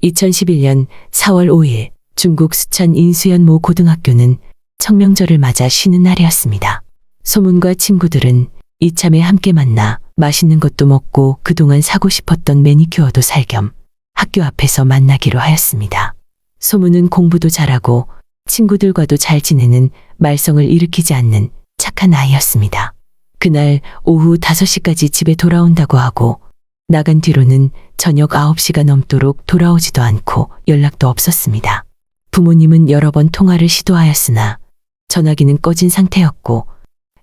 2011년 4월 5일 중국 수찬 인수연 모 고등학교는 청명절을 맞아 쉬는 날이었습니다. 소문과 친구들은 이참에 함께 만나 맛있는 것도 먹고 그동안 사고 싶었던 매니큐어도 살 겸 학교 앞에서 만나기로 하였습니다. 소문은 공부도 잘하고 친구들과도 잘 지내는 말썽을 일으키지 않는 착한 아이였습니다. 그날 오후 5시까지 집에 돌아온다고 하고 나간 뒤로는 저녁 9시가 넘도록 돌아오지도 않고 연락도 없었습니다. 부모님은 여러 번 통화를 시도하였으나 전화기는 꺼진 상태였고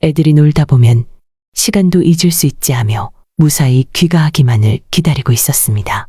애들이 놀다 보면 시간도 잊을 수 있지 하며 무사히 귀가하기만을 기다리고 있었습니다.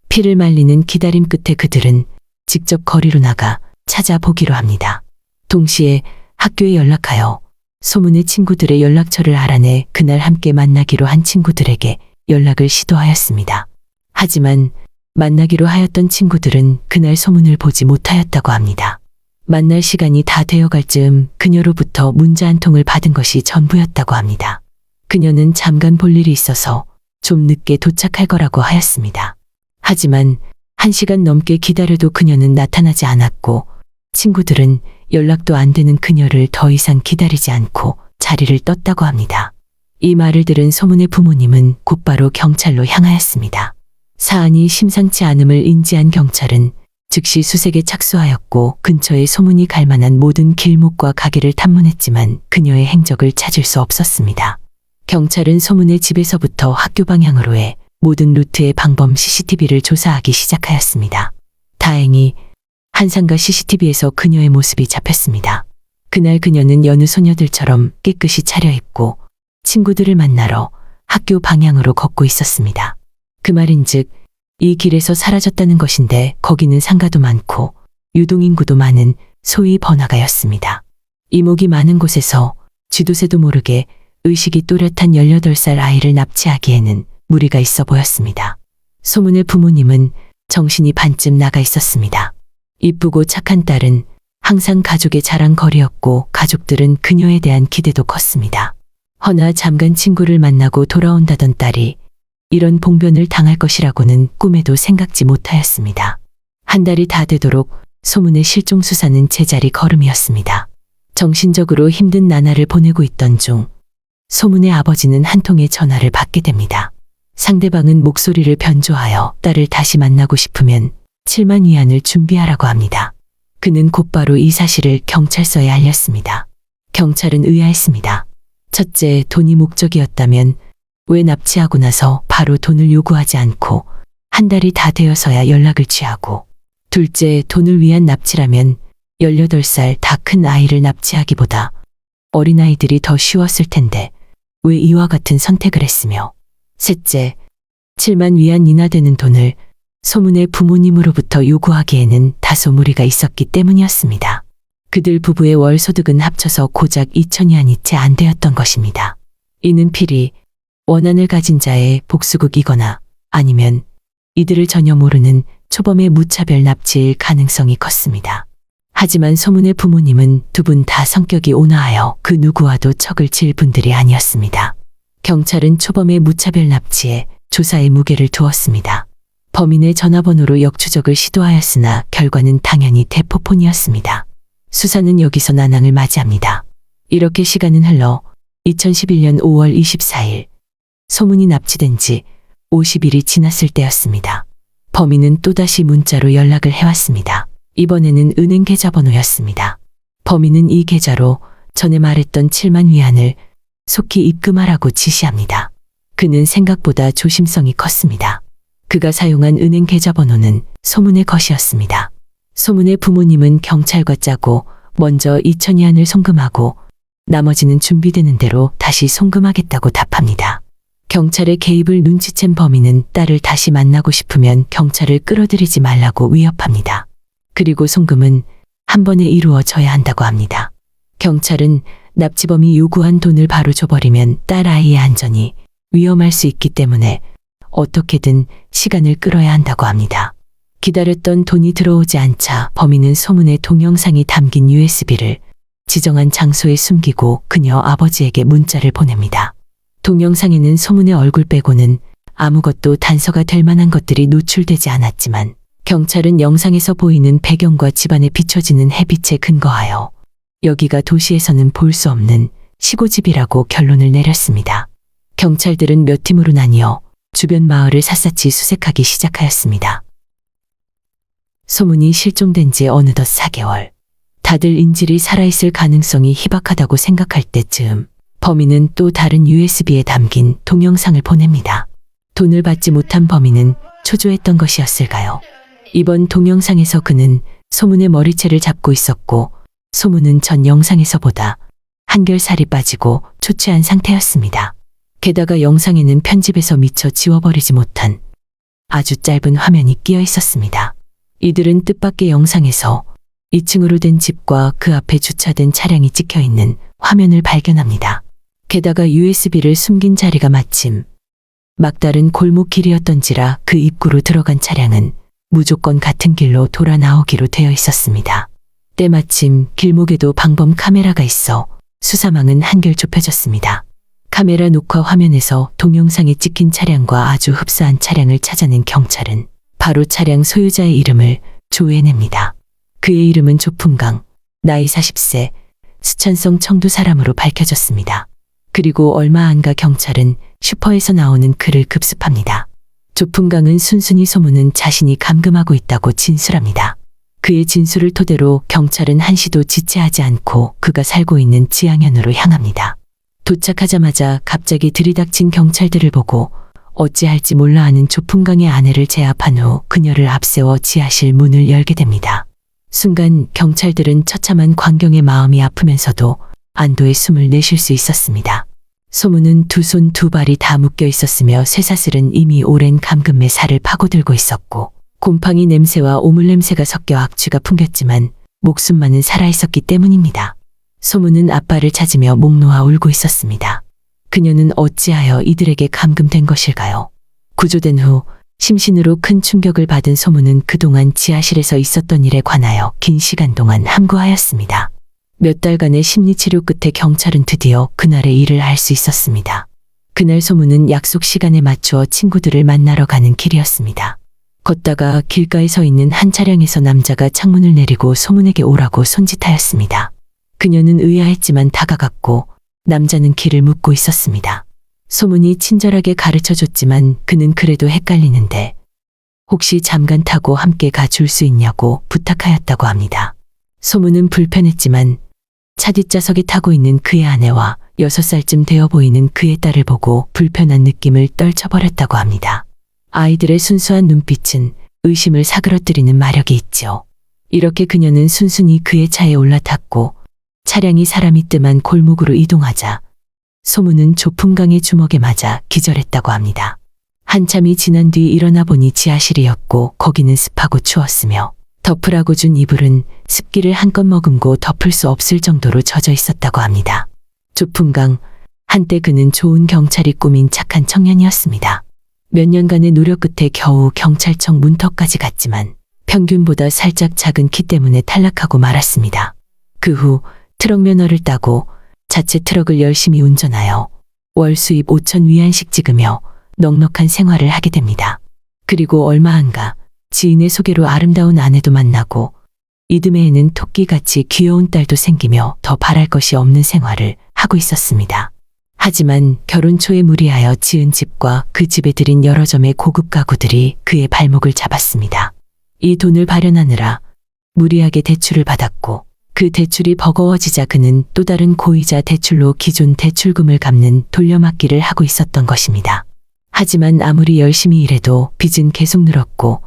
피를 말리는 기다림 끝에 그들은 직접 거리로 나가 찾아보기로 합니다. 동시에 학교에 연락하여 소문의 친구들의 연락처를 알아내 그날 함께 만나기로 한 친구들에게 연락을 시도하였습니다. 하지만 만나기로 하였던 친구들은 그날 소문을 보지 못하였다고 합니다. 만날 시간이 다 되어갈 즈음 그녀로부터 문자 한 통을 받은 것이 전부였다고 합니다. 그녀는 잠깐 볼 일이 있어서 좀 늦게 도착할 거라고 하였습니다. 하지만 1시간 넘게 기다려도 그녀는 나타나지 않았고 친구들은 연락도 안 되는 그녀를 더 이상 기다리지 않고 자리를 떴다고 합니다. 이 말을 들은 소문의 부모님은 곧바로 경찰로 향하였습니다. 사안이 심상치 않음을 인지한 경찰은 즉시 수색에 착수하였고 근처에 소문이 갈 만한 모든 길목과 가게를 탐문했지만 그녀의 행적을 찾을 수 없었습니다. 경찰은 소문의 집에서부터 학교 방향으로의 모든 루트의 방범 CCTV를 조사하기 시작하였습니다. 다행히 한상가 CCTV에서 그녀의 모습이 잡혔습니다. 그날 그녀는 여느 소녀들처럼 깨끗이 차려입고 친구들을 만나러 학교 방향으로 걷고 있었습니다. 그 말인즉 이 길에서 사라졌다는 것인데 거기는 상가도 많고 유동인구도 많은 소위 번화가였습니다. 이목이 많은 곳에서 쥐도새도 모르게 의식이 또렷한 18살 아이를 납치하기에는 무리가 있어 보였습니다. 소문의 부모님은 정신이 반쯤 나가 있었습니다. 이쁘고 착한 딸은 항상 가족의 자랑거리였고 가족들은 그녀에 대한 기대도 컸습니다. 허나 잠깐 친구를 만나고 돌아온다던 딸이 이런 봉변을 당할 것이라고는 꿈에도 생각지 못하였습니다. 한 달이 다 되도록 소문의 실종 수사는 제자리 걸음이었습니다. 정신적으로 힘든 나날을 보내고 있던 중 소문의 아버지는 한 통의 전화를 받게 됩니다. 상대방은 목소리를 변조하여 딸을 다시 만나고 싶으면 7만 위안을 준비하라고 합니다. 그는 곧바로 이 사실을 경찰서에 알렸습니다. 경찰은 의아했습니다. 첫째, 돈이 목적이었다면 왜 납치하고 나서 바로 돈을 요구하지 않고 한 달이 다 되어서야 연락을 취하고, 둘째, 돈을 위한 납치라면 18살 다 큰 아이를 납치하기보다 어린아이들이 더 쉬웠을 텐데 왜 이와 같은 선택을 했으며, 셋째, 7만 위안이나 되는 돈을 소문의 부모님으로부터 요구하기에는 다소 무리가 있었기 때문이었습니다. 그들 부부의 월 소득은 합쳐서 고작 2,000위안이 채 안 되었던 것입니다. 이는 필히 원한을 가진 자의 복수극이거나 아니면 이들을 전혀 모르는 초범의 무차별 납치일 가능성이 컸습니다. 하지만 소문의 부모님은 두 분 다 성격이 온화하여 그 누구와도 척을 질 분들이 아니었습니다. 경찰은 초범의 무차별 납치에 조사의 무게를 두었습니다. 범인의 전화번호로 역추적을 시도하였으나 결과는 당연히 대포폰이었습니다. 수사는 여기서 난항을 맞이합니다. 이렇게 시간은 흘러 2011년 5월 24일 소문이 납치된 지 50일이 지났을 때였습니다. 범인은 또다시 문자로 연락을 해왔습니다. 이번에는 은행 계좌번호였습니다. 범인은 이 계좌로 전에 말했던 7만 위안을 속히 입금하라고 지시합니다. 그는 생각보다 조심성이 컸습니다. 그가 사용한 은행 계좌번호는 소문의 것이었습니다. 소문의 부모님은 경찰과 짜고 먼저 2,000위안을 송금하고 나머지는 준비되는 대로 다시 송금하겠다고 답합니다. 경찰의 개입을 눈치챈 범인은 딸을 다시 만나고 싶으면 경찰을 끌어들이지 말라고 위협합니다. 그리고 송금은 한 번에 이루어져야 한다고 합니다. 경찰은 납치범이 요구한 돈을 바로 줘버리면 딸 아이의 안전이 위험할 수 있기 때문에 어떻게든 시간을 끌어야 한다고 합니다. 기다렸던 돈이 들어오지 않자 범인은 소문의 동영상이 담긴 USB를 지정한 장소에 숨기고 그녀 아버지에게 문자를 보냅니다. 동영상에는 소문의 얼굴 빼고는 아무것도 단서가 될 만한 것들이 노출되지 않았지만 경찰은 영상에서 보이는 배경과 집안에 비춰지는 햇빛에 근거하여 여기가 도시에서는 볼 수 없는 시고집이라고 결론을 내렸습니다. 경찰들은 몇 팀으로 나뉘어 주변 마을을 샅샅이 수색하기 시작하였습니다. 소문이 실종된 지 어느덧 4개월. 다들 인질이 살아있을 가능성이 희박하다고 생각할 때쯤 범인은 또 다른 USB에 담긴 동영상을 보냅니다. 돈을 받지 못한 범인은 초조했던 것이었을까요? 이번 동영상에서 그는 소문의 머리채를 잡고 있었고 소문은 전 영상에서보다 한결살이 빠지고 초췌한 상태였습니다. 게다가 영상에는 편집에서 미처 지워버리지 못한 아주 짧은 화면이 끼어 있었습니다. 이들은 뜻밖의 영상에서 2층으로 된 집과 그 앞에 주차된 차량이 찍혀 있는 화면을 발견합니다. 게다가 USB를 숨긴 자리가 마침 막다른 골목길이었던지라 그 입구로 들어간 차량은 무조건 같은 길로 돌아 나오기로 되어 있었습니다. 때마침 길목에도 방범 카메라가 있어 수사망은 한결 좁혀졌습니다. 카메라 녹화 화면에서 동영상에 찍힌 차량과 아주 흡사한 차량을 찾아낸 경찰은 바로 차량 소유자의 이름을 조회해냅니다. 그의 이름은 조풍강, 나이 40세, 수천성 청두 사람으로 밝혀졌습니다. 그리고 얼마 안 가 경찰은 슈퍼에서 나오는 그를 급습합니다. 조풍강은 순순히 소문은 자신이 감금하고 있다고 진술합니다. 그의 진술을 토대로 경찰은 한시도 지체하지 않고 그가 살고 있는 지향현으로 향합니다. 도착하자마자 갑자기 들이닥친 경찰들을 보고 어찌할지 몰라 하는 조풍강의 아내를 제압한 후 그녀를 앞세워 지하실 문을 열게 됩니다. 순간 경찰들은 처참한 광경에 마음이 아프면서도 안도의 숨을 내쉴 수 있었습니다. 소문은 두 손 두 발이 다 묶여 있었으며 쇠사슬은 이미 오랜 감금의 살을 파고들고 있었고 곰팡이 냄새와 오물 냄새가 섞여 악취가 풍겼지만 목숨만은 살아있었기 때문입니다. 소문은 아빠를 찾으며 목 놓아 울고 있었습니다. 그녀는 어찌하여 이들에게 감금된 것일까요? 구조된 후 심신으로 큰 충격을 받은 소문은 그동안 지하실에서 있었던 일에 관하여 긴 시간 동안 함구하였습니다. 몇 달간의 심리치료 끝에 경찰은 드디어 그날의 일을 알 수 있었습니다. 그날 소문은 약속 시간에 맞추어 친구들을 만나러 가는 길이었습니다. 걷다가 길가에 서 있는 한 차량에서 남자가 창문을 내리고 소문에게 오라고 손짓하였습니다. 그녀는 의아했지만 다가갔고 남자는 길을 묻고 있었습니다. 소문이 친절하게 가르쳐줬지만 그는 그래도 헷갈리는데 혹시 잠깐 타고 함께 가줄 수 있냐고 부탁하였다고 합니다. 소문은 불편했지만 차 뒷좌석에 타고 있는 그의 아내와 6살쯤 되어 보이는 그의 딸을 보고 불편한 느낌을 떨쳐버렸다고 합니다. 아이들의 순수한 눈빛은 의심을 사그러뜨리는 마력이 있죠. 이렇게 그녀는 순순히 그의 차에 올라탔고 차량이 사람이 뜸한 골목으로 이동하자 소문은 조풍강의 주먹에 맞아 기절했다고 합니다. 한참이 지난 뒤 일어나 보니 지하실이었고 거기는 습하고 추웠으며 덮으라고 준 이불은 습기를 한껏 머금고 덮을 수 없을 정도로 젖어 있었다고 합니다. 조풍강, 한때 그는 좋은 경찰이 꾸민 착한 청년이었습니다. 몇 년간의 노력 끝에 겨우 경찰청 문턱까지 갔지만 평균보다 살짝 작은 키 때문에 탈락하고 말았습니다. 그 후 트럭 면허를 따고 자체 트럭을 열심히 운전하여 월 수입 5천 위안씩 찍으며 넉넉한 생활을 하게 됩니다. 그리고 얼마 안 가 지인의 소개로 아름다운 아내도 만나고 이듬해에는 토끼같이 귀여운 딸도 생기며 더 바랄 것이 없는 생활을 하고 있었습니다. 하지만 결혼 초에 무리하여 지은 집과 그 집에 들인 여러 점의 고급 가구들이 그의 발목을 잡았습니다. 이 돈을 발현하느라 무리하게 대출을 받았고 그 대출이 버거워지자 그는 또 다른 고이자 대출로 기존 대출금을 갚는 돌려막기를 하고 있었던 것입니다. 하지만 아무리 열심히 일해도 빚은 계속 늘었고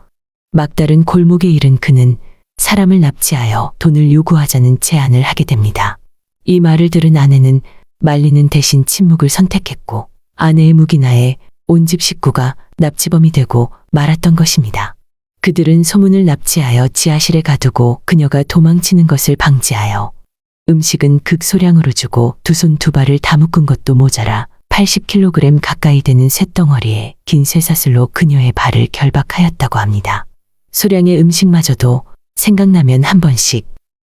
막다른 골목에 이른 그는 사람을 납치하여 돈을 요구하자는 제안을 하게 됩니다. 이 말을 들은 아내는 말리는 대신 침묵을 선택했고 아내의 묵인하에 온 집 식구가 납치범이 되고 말았던 것입니다. 그들은 소문을 납치하여 지하실에 가두고 그녀가 도망치는 것을 방지하여 음식은 극소량으로 주고 두 손 두 발을 다 묶은 것도 모자라 80kg 가까이 되는 쇳덩어리에 긴 쇠사슬로 그녀의 발을 결박하였다고 합니다. 소량의 음식마저도 생각나면 한 번씩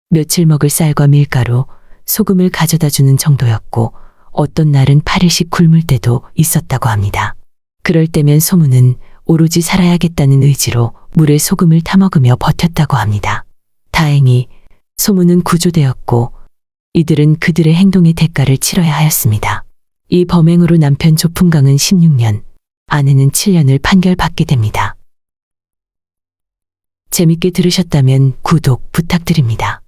며칠 먹을 쌀과 밀가루, 소금을 가져다 주는 정도였고 어떤 날은 8일씩 굶을 때도 있었다고 합니다. 그럴 때면 소문은 오로지 살아야겠다는 의지로 물에 소금을 타먹으며 버텼다고 합니다. 다행히 소문은 구조되었고 이들은 그들의 행동의 대가를 치러야 하였습니다. 이 범행으로 남편 조풍강은 16년, 아내는 7년을 판결받게 됩니다. 재밌게 들으셨다면 구독 부탁드립니다.